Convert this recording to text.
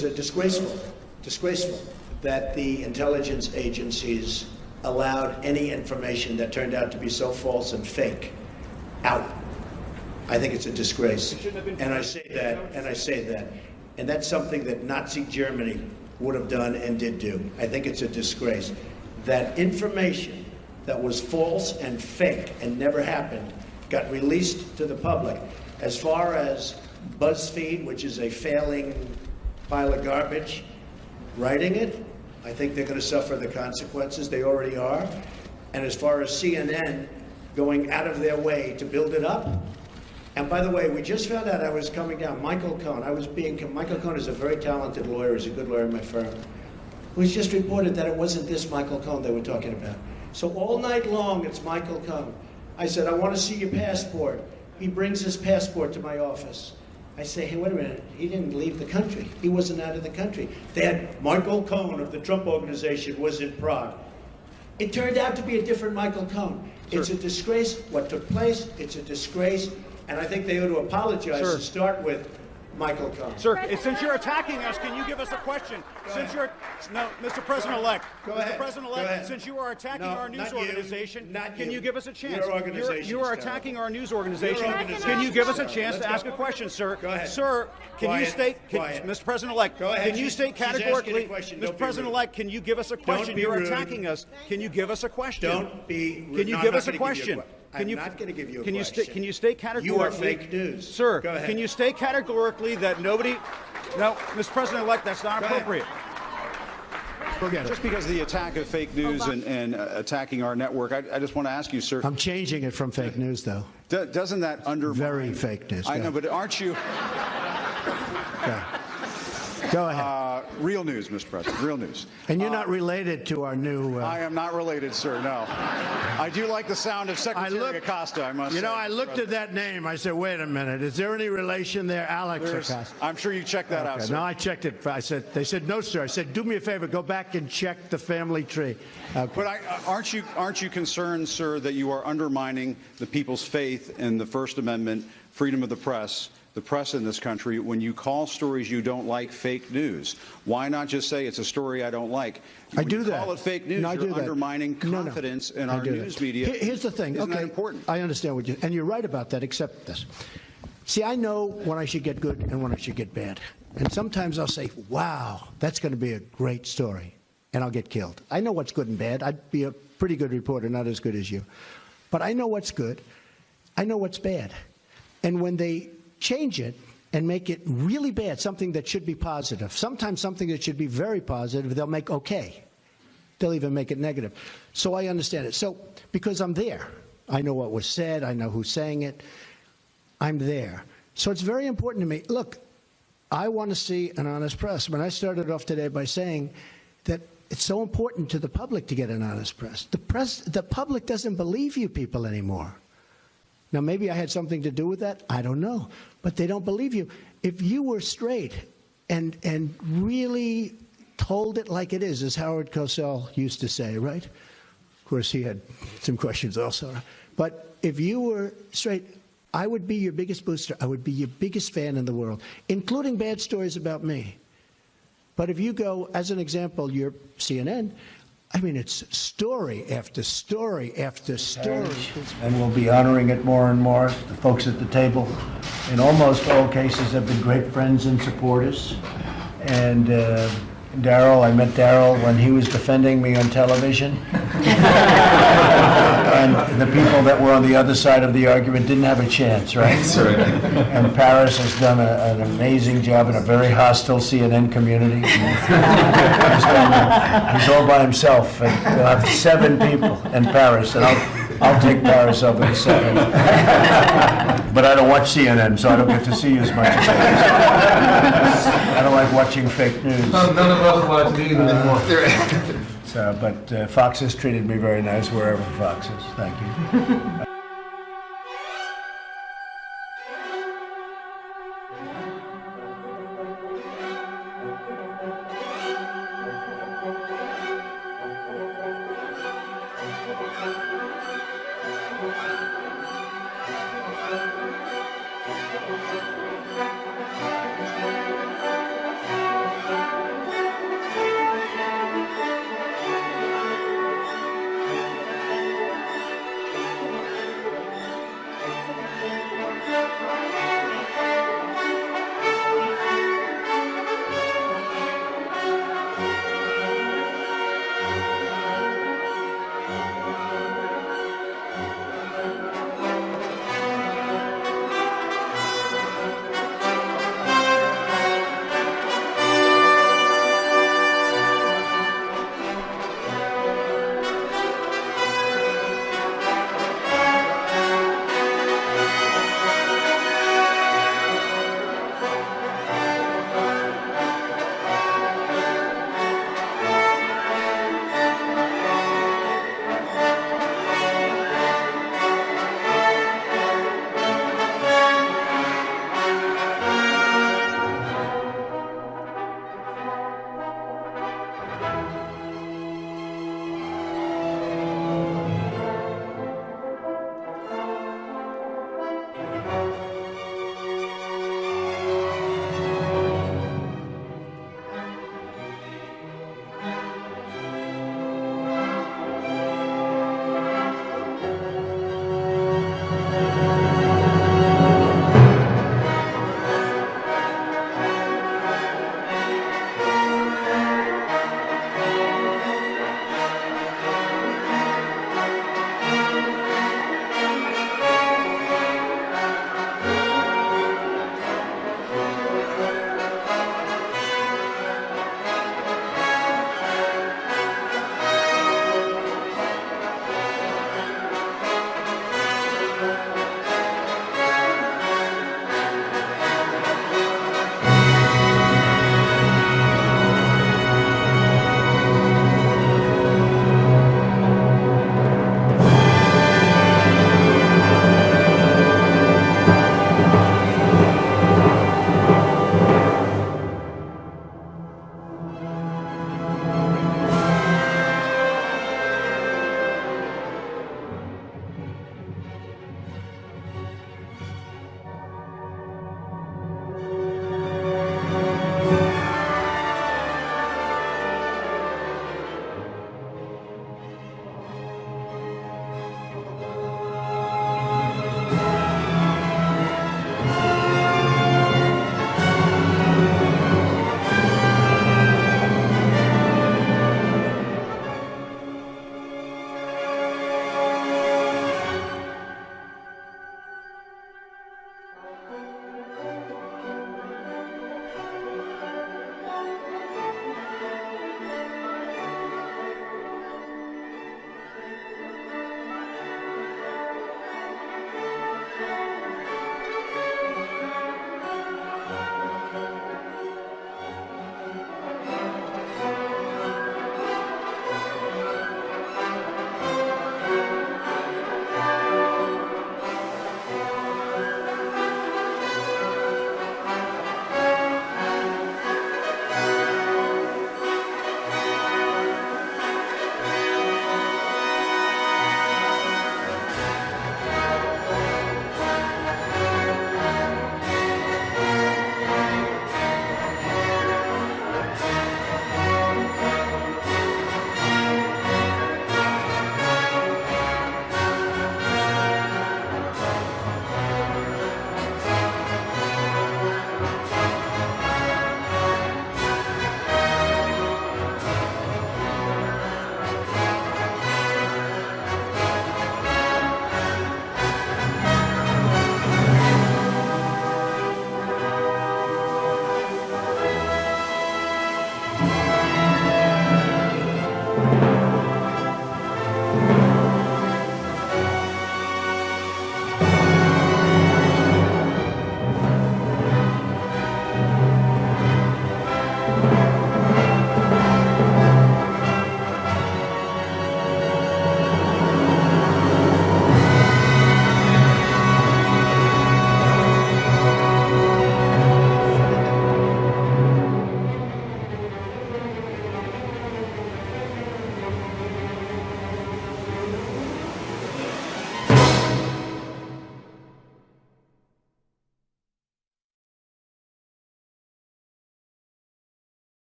Disgraceful that the intelligence agencies allowed any information that turned out to be so false and fake out. I think it's a disgrace. And I say that, and that's something that Nazi Germany would have done and did do. I think it's a disgrace. That information that was false and fake and never happened got released to the public. As far as BuzzFeed, which is a failing pile of garbage, writing it, I think they're going to suffer the consequences. They already are. And as far as CNN going out of their way to build it up, and by the way, we just found out I was coming down. Michael Cohen, Michael Cohen is a very talented lawyer, he's a good lawyer in my firm. It was just reported that it wasn't this Michael Cohen they were talking about. So all night long, it's Michael Cohen. I said, I want to see your passport. He brings his passport to my office. I say, hey, wait a minute, he didn't leave the country. He wasn't out of the country. They had Michael Cohen of the Trump Organization was in Prague. It turned out to be a different Michael Cohen. Sure. It's a disgrace what took place. It's a disgrace. And I think they ought to apologize to start with Michael Cohen. Sir, since you're attacking us, can you give us a question? Mr. President-elect. Go ahead. Mr. President-elect, since you are attacking our news organization, can you give us a chance? Your organization. You are attacking our news organization. Can you give us a chance to ask a question, sir? Go ahead. Sir, can you state, Mr. President-elect, can you state categorically, Mr. President-elect, can you give us a question? You're attacking us. Can you give us a question? Don't be rude. Can you give us a question? I'm not going to give you a question. Can you state categorically? You are fake news. Sir, go ahead. Can you state categorically that nobody... No, Mr. President-elect, that's not appropriate. Just because of the attack of fake news and attacking our network, I just want to ask you, sir. I'm changing it from fake news, though. Doesn't that undermine... Very fake news. I know, but aren't you... Go ahead. Real news, Mr. President, real news. And you're not related to our new... I am not related, sir, no. I do like the sound of Secretary Acosta, I must say. You know, I looked at that name. I said, wait a minute. Is there any relation there? Alex Acosta. I'm sure you checked that out, sir. No, I checked it. They said, no, sir. I said, do me a favor. Go back and check the family tree. Okay. But aren't you concerned, sir, that you are undermining the people's faith in the First Amendment, freedom of the press in this country, when you call stories you don't like fake news? Why not just say it's a story I don't like? I do that. Call it fake news. You're undermining confidence in our news media. Here's the thing. Isn't that important? I understand what and you're right about that, except this. See, I know when I should get good and when I should get bad. And sometimes I'll say, wow, that's going to be a great story, and I'll get killed. I know what's good and bad. I'd be a pretty good reporter, not as good as you. But I know what's good. I know what's bad. And when they change it and make it really bad, something that should be positive, sometimes something that should be very positive, they'll make okay. They'll even make it negative. So I understand it. So because I'm there, I know what was said, I know who's saying it, I'm there. So it's very important to me. Look, I want to see an honest press. When I started off today by saying that it's so important to the public to get an honest press. The public doesn't believe you people anymore. Now, maybe I had something to do with that. I don't know. But they don't believe you. If you were straight and really told it like it is, as Howard Cosell used to say, right? Of course, he had some questions also. But if you were straight, I would be your biggest booster. I would be your biggest fan in the world, including bad stories about me. But if you go, as an example, you're CNN, I mean, it's story after story after story. And we'll be honoring it more and more. The folks at the table, in almost all cases, have been great friends and supporters. And Daryl, I met Daryl when he was defending me on television. And the people that were on the other side of the argument didn't have a chance, right? That's right. And Paris has done an amazing job in a very hostile CNN community. He's all by himself. And we'll have 7 people in Paris, and I'll take Paris over the 7. But I don't watch CNN, so I don't get to see you as much as I don't like watching fake news. None of us watch news anymore. But Fox has treated me very nice wherever Fox is. Thank you.